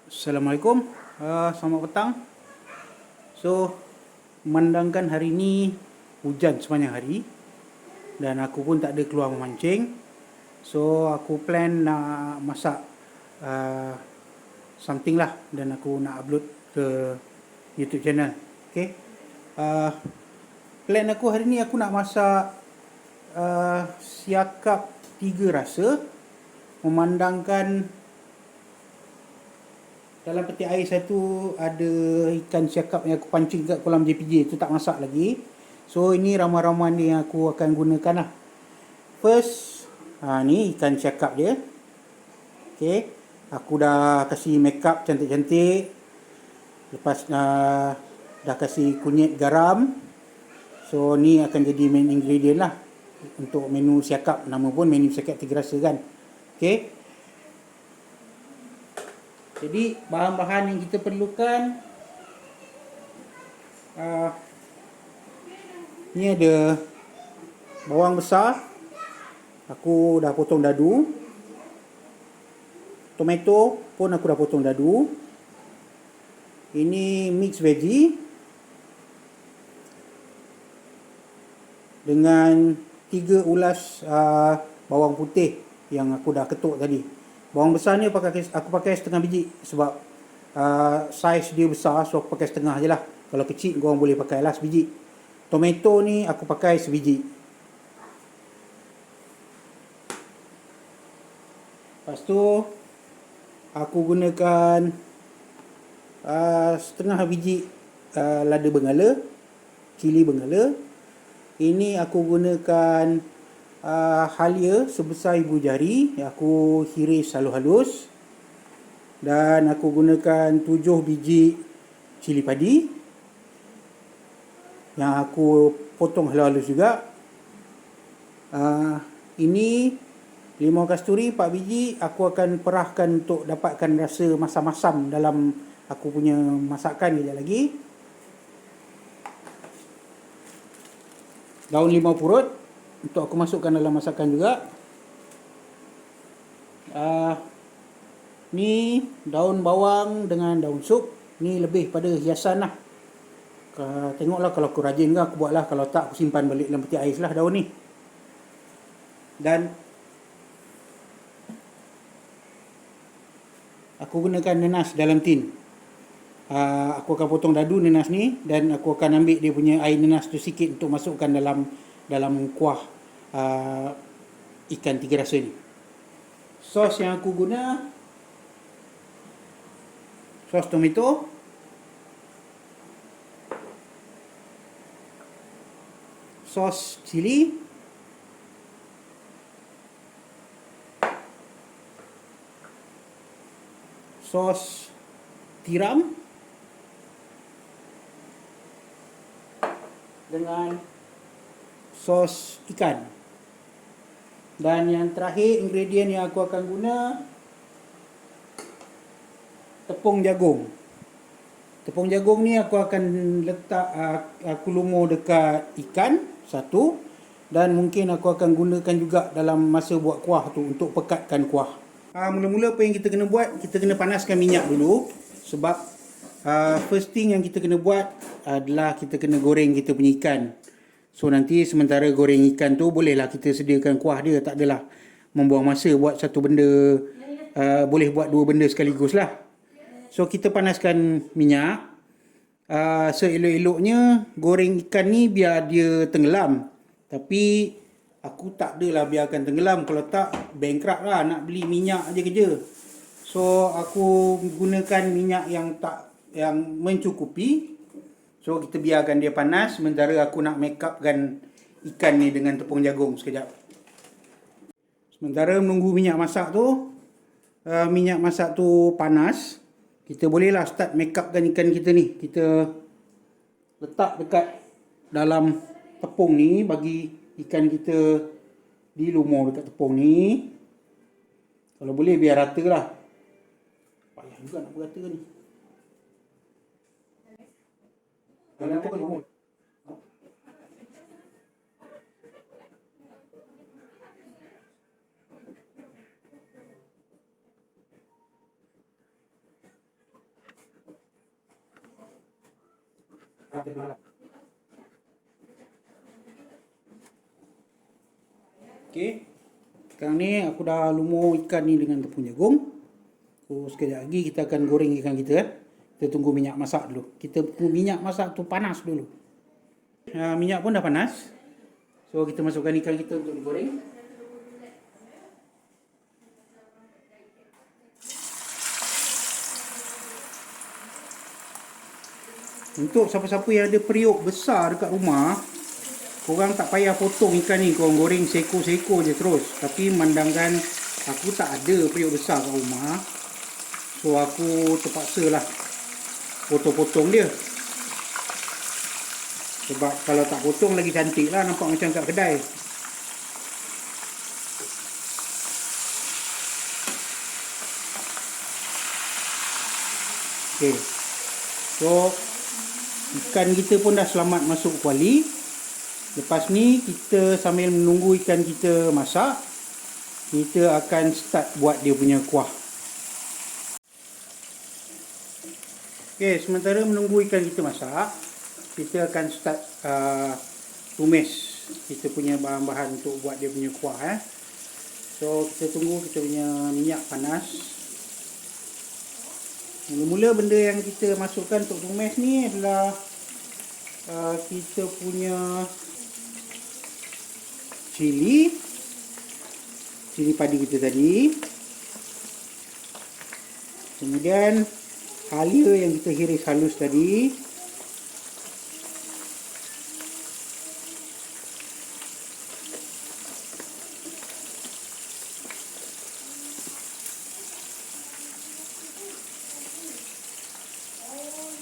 Assalamualaikum, selamat petang. So, memandangkan hari ini hujan sepanjang hari dan aku pun tak ada keluar memancing. So, aku plan nak masak uh, something lah dan aku nak upload ke YouTube channel. Okay. Uh, Plan aku hari ni aku nak masak siakap 3 rasa memandangkan dalam peti air satu ada ikan siakap yang aku pancing kat kolam JPJ tu, tak masak lagi. So ini ramuan-ramuan yang aku akan gunakan lah. First, ni ikan siakap dia. Okay, aku dah kasih make up cantik-cantik. Lepas dah kasih kunyit garam. So ni akan jadi main ingredient lah untuk menu siakap. Nama pun menu siakap 3 rasa kan. Okay. Jadi bahan-bahan yang kita perlukan, ni ada bawang besar, aku dah potong dadu. Tomato pun aku dah potong dadu. Ini mix veggie dengan 3 ulas bawang putih yang aku dah ketuk tadi. Bawang besar ni aku pakai setengah biji sebab saiz dia besar, so aku pakai setengah je lah. Kalau kecil korang boleh pakai lah sebiji. Tomato ni aku pakai sebiji. Lepas tu aku gunakan setengah biji lada Bengala, cili Bengala. Ini aku gunakan halia sebesar ibu jari yang aku hiris halus-halus, dan aku gunakan 7 biji cili padi yang aku potong halus-halus juga. Ini limau kasturi 4 biji, aku akan perahkan untuk dapatkan rasa masam-masam dalam aku punya masakan kejap lagi. Daun limau purut untuk aku masukkan dalam masakan juga. Ni daun bawang dengan daun sup. Ni lebih pada hiasan lah. Tengoklah kalau aku rajin ke aku buat lah. Kalau tak aku simpan balik dalam peti ais lah daun ni. Dan aku gunakan nenas dalam tin. Aku akan potong dadu nenas ni dan aku akan ambil dia punya air nenas tu sikit untuk masukkan dalam kuah ikan 3 rasa ni. Sos yang aku guna, sos tomato, sos cili, sos tiram, dengan sos ikan. Dan yang terakhir ingredient yang aku akan guna, tepung jagung. Tepung jagung ni aku akan letak, aku lumur dekat ikan satu, dan mungkin aku akan gunakan juga dalam masa buat kuah tu untuk pekatkan kuah. Mula-mula apa yang kita kena buat, kita kena panaskan minyak dulu. Sebab first thing yang kita kena buat adalah kita kena goreng kita punya ikan. So nanti sementara goreng ikan tu, bolehlah kita sediakan kuah dia. Tak adalah membuang masa buat satu benda. Boleh buat 2 benda sekaligus lah. So kita panaskan minyak. Seelok-eloknya goreng ikan ni biar dia tenggelam. Tapi aku tak adalah biarkan tenggelam. Kalau tak, bankrupt lah, nak beli minyak aja kerja. So aku gunakan minyak yang mencukupi. So kita biarkan dia panas sementara aku nak make upkan ikan ni dengan tepung jagung sekejap. Sementara menunggu minyak masak tu panas, kita bolehlah start make upkan ikan kita ni. Kita letak dekat dalam tepung ni, bagi ikan kita dilumur dekat tepung ni. Kalau boleh biar rata lah. Payah juga nak berata ni. Kalau aku kan lumur. Okey. Sekarang ni aku dah lumur ikan ni dengan tepung jagung. So sekejap lagi kita akan goreng ikan kita. Kita tunggu minyak masak dulu. Kita tunggu minyak masak tu panas dulu. Minyak pun dah panas. So kita masukkan ikan kita untuk digoreng. Untuk siapa-siapa yang ada periuk besar dekat rumah, korang tak payah potong ikan ni, korang goreng seko-seko je terus. Tapi memandangkan aku tak ada periuk besar kat rumah, so aku terpaksa lah potong-potong dia. Sebab kalau tak potong lagi cantik lah, nampak macam kat kedai. Okay. So ikan kita pun dah selamat masuk kuali. Lepas ni kita sambil menunggu ikan kita masak, kita akan start buat dia punya kuah. Okay, sementara menunggu ikan kita masak, kita akan start tumis kita punya bahan-bahan untuk buat dia punya kuah. So kita tunggu kita punya minyak panas. Mula-mula benda yang kita masukkan untuk tumis ni adalah kita punya cili padi kita tadi. Kemudian halia yang kita hiris halus tadi.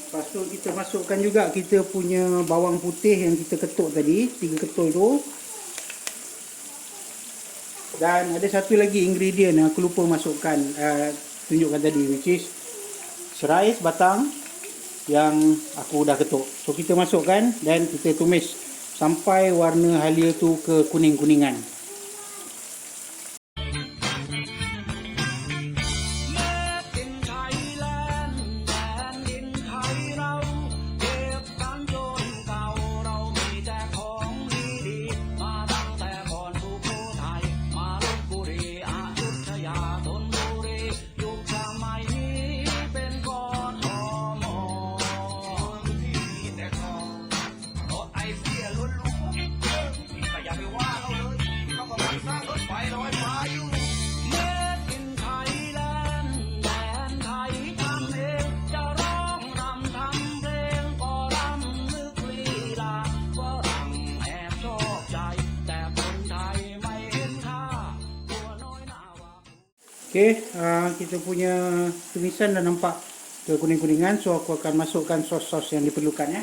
Lepas tu kita masukkan juga kita punya bawang putih yang kita ketuk tadi, 3 ketul tu. Dan ada satu lagi ingredient yang aku lupa masukkan, tunjukkan tadi, which is serai sebatang yang aku dah ketuk. So kita masukkan dan kita tumis sampai warna halia tu ke kuning-kuningan. Okey, kita punya tumisan dah nampak ke kuning-kuningan, so aku akan masukkan sos-sos yang diperlukan ya.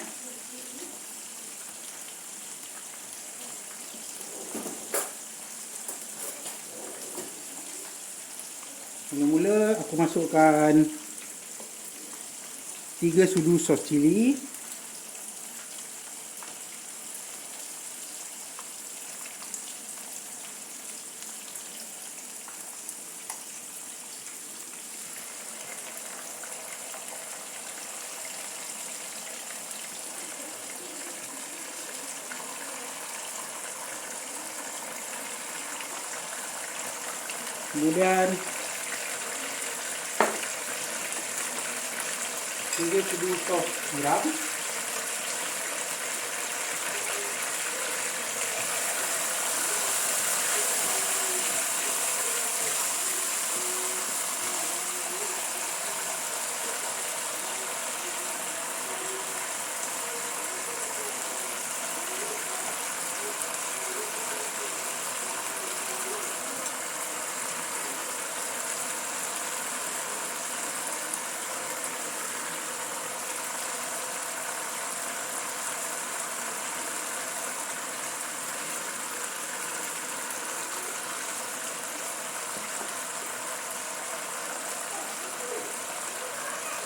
Mula-mula aku masukkan 3 sudu sos cili. Kemudian 3 sudu sos garam.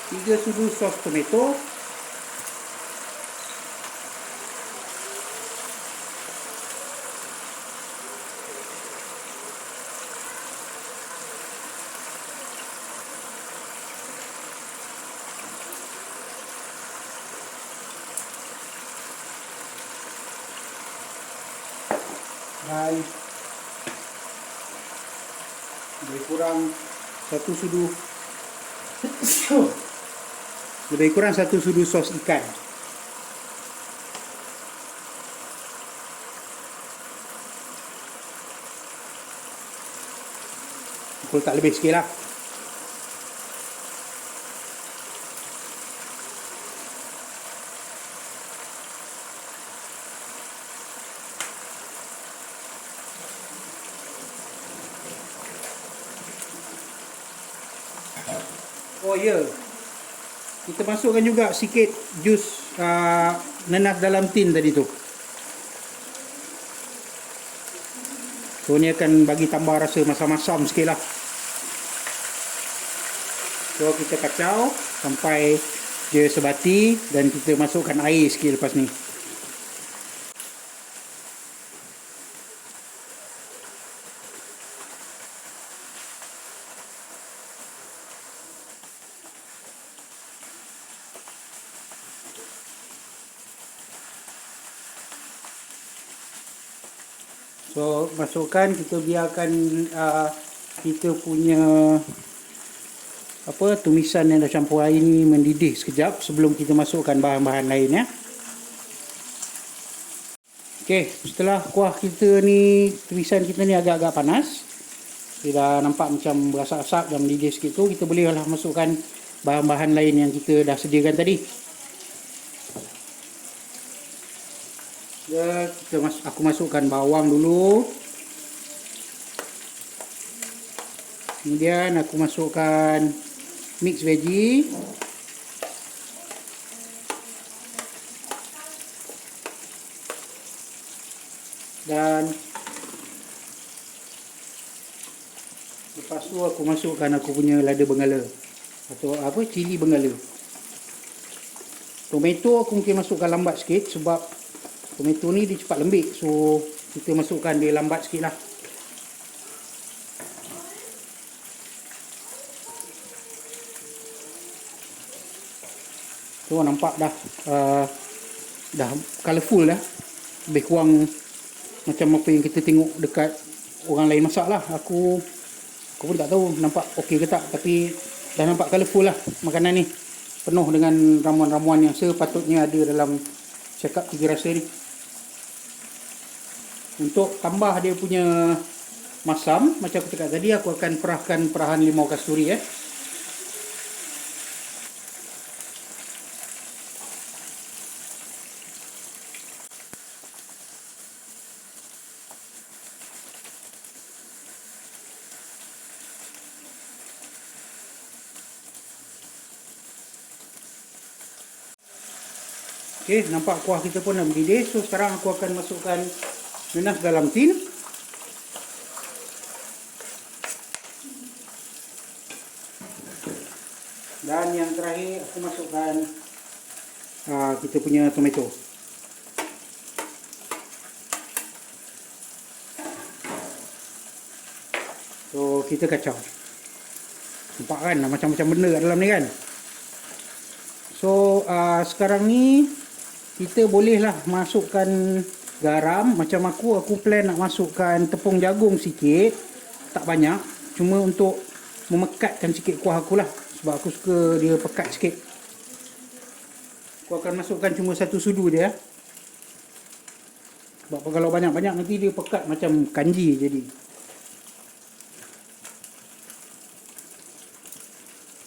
Tiga sudu sos tomato. dan lebih kurang 1 sudu sos ikan. Aku letak lebih sikit lah. Oh ya, kita masukkan juga sikit jus nanas dalam tin tadi tu. So ni akan bagi tambah rasa masam-masam sikit lah. So kita kacau sampai dia sebati dan kita masukkan air sikit lepas ni. So masukkan, kita biarkan kita punya tumisan yang dah campur air ni mendidih sekejap sebelum kita masukkan bahan-bahan lain ya. Okey, setelah kuah kita ni, tumisan kita ni agak-agak panas, dia dah nampak macam berasak-asak dan mendidih sikit tu, kita bolehlah masukkan bahan-bahan lain yang kita dah sediakan tadi. Ya, aku masukkan bawang dulu. Kemudian aku masukkan mix veggie. Dan lepas tu aku masukkan aku punya lada benggala atau cili benggala. Tomato aku mungkin masukkan lambat sikit sebab tomato ni dia cepat lembik, so kita masukkan dia lambat sikit lah. So nampak dah colourful dah, lebih kurang macam apa yang kita tengok dekat orang lain masak lah. Aku pun tak tahu nampak okey ke tak, tapi dah nampak colourful lah makanan ni, penuh dengan ramuan-ramuan yang sepatutnya ada dalam cakap 3 rasa ni. Untuk tambah dia punya masam, macam aku cakap tadi, aku akan perahkan perahan limau kasturi Okey, nampak kuah kita pun dah mendidih. So sekarang aku akan masukkan nanas dalam tin. Dan yang terakhir aku masukkan kita punya tomato. So kita kacau. Nampak kan macam-macam benda kat dalam ni kan. So sekarang ni kita bolehlah masukkan garam. Macam aku plan nak masukkan tepung jagung sikit, tak banyak, cuma untuk memekatkan sikit kuah aku lah, sebab aku suka dia pekat sikit. Aku akan masukkan cuma 1 sudu je ya. Sebab kalau banyak-banyak nanti dia pekat macam kanji jadi.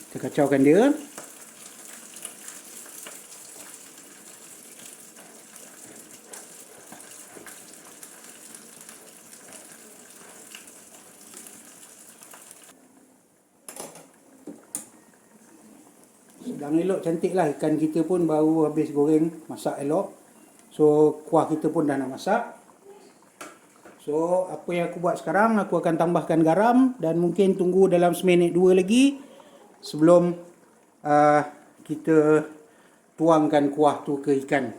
Kita kacaukan dia. Sedang elok, cantik lah. Ikan kita pun baru habis goreng, masak elok. So kuah kita pun dah nak masak. So apa yang aku buat sekarang, aku akan tambahkan garam dan mungkin tunggu dalam 1 minit 2 lagi sebelum kita tuangkan kuah tu ke ikan.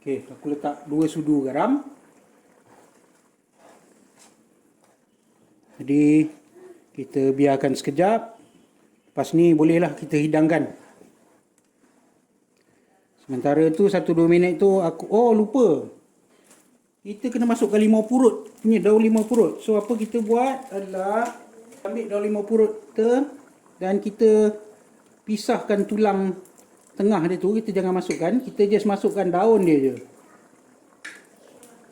Okey, aku letak 2 sudu garam. Jadi Jadi kita biarkan sekejap. Lepas ni bolehlah kita hidangkan. Sementara tu 1-2 minit tu aku lupa. Kita kena masukkan limau purut. Punya daun limau purut. So apa kita buat adalah ambil daun limau purut kita dan kita pisahkan tulang tengah dia tu. Kita jangan masukkan. Kita just masukkan daun dia je.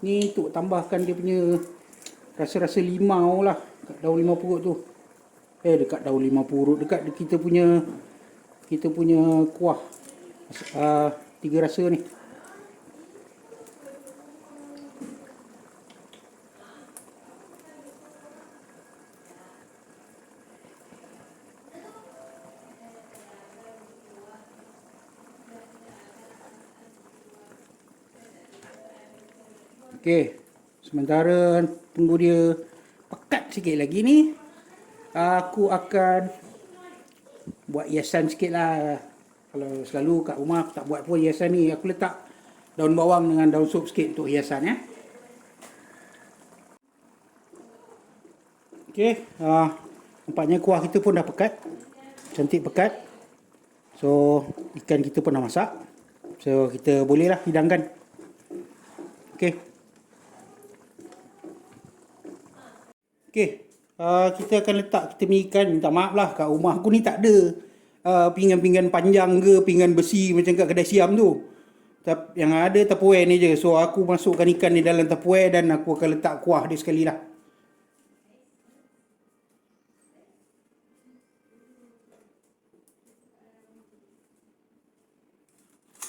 Ni untuk tambahkan dia punya rasa-rasa limau lah kat daun limau purut tu. Dekat daun limau purut, dekat kita punya kuah 3 rasa ni. Okey, sementara tunggu dia pekat sikit lagi ni, aku akan buat hiasan sikit lah. Kalau selalu kat rumah aku tak buat pun hiasan ni. Aku letak daun bawang dengan daun sup sikit untuk hiasan ya. Okey, nampaknya kuah kita pun dah pekat. Cantik pekat. So, ikan kita pun dah masak. So, kita bolehlah hidangkan. Okey. Okey, kita akan letak kita punya ikan. Minta maaf lah, kat rumah aku ni tak ada pinggan-pinggan panjang ke pinggan besi macam kat kedai siam tu. Yang ada Tupperware ni je. So aku masukkan ikan ni dalam Tupperware dan aku akan letak kuah dia sekali lah.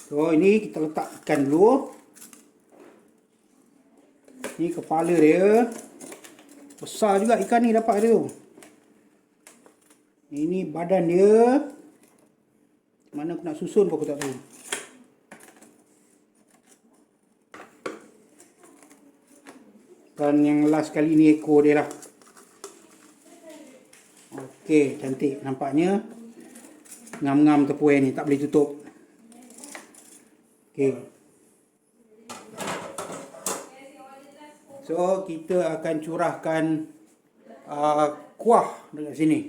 So ini kita letak ikan dulu. Ni kepala dia. Besar juga ikan ni dapat dia tu. Ini badan dia. Mana aku nak susun pun aku tak tahu. Dan yang last kali ni ekor dia lah. Okey, cantik. Nampaknya ngam-ngam Tupperware ni tak boleh tutup. Okey. So, kita akan curahkan kuah dekat sini.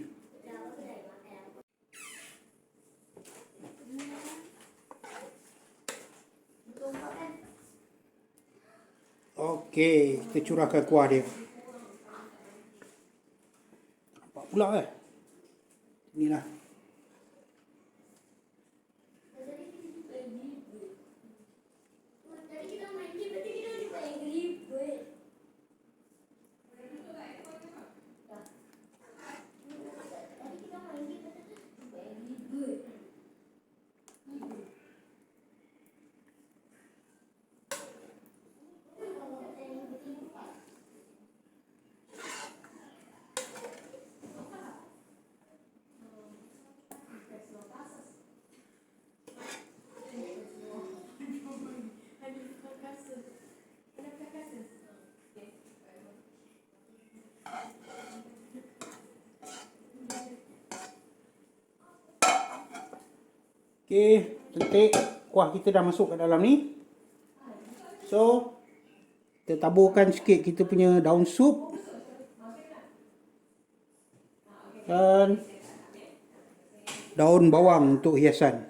Okey, kita curahkan kuah dia. Nampak pula inilah. Okey, cantik. Kuah kita dah masuk ke dalam ni. So, kita taburkan sikit kita punya daun sup. Dan daun bawang untuk hiasan.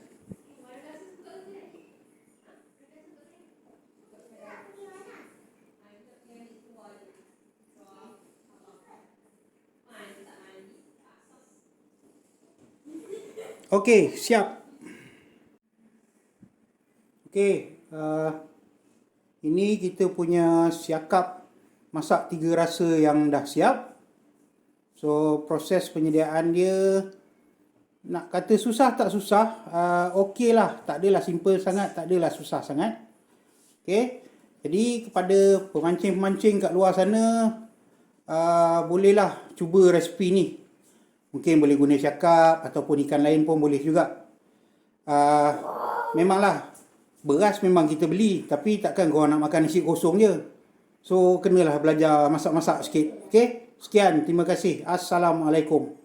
Okey, siap. Okey, ini kita punya siakap masak 3 rasa yang dah siap. So, proses penyediaan dia nak kata susah tak susah, okey lah, tak adalah simple sangat, tak adalah susah sangat. Okey, jadi kepada pemancing-pemancing kat luar sana, bolehlah cuba resipi ni. Mungkin boleh guna siakap ataupun ikan lain pun boleh juga. Memanglah beras memang kita beli, tapi takkan korang nak makan nasi kosong je. So, kenalah belajar masak-masak sikit. Okey? Sekian, terima kasih. Assalamualaikum.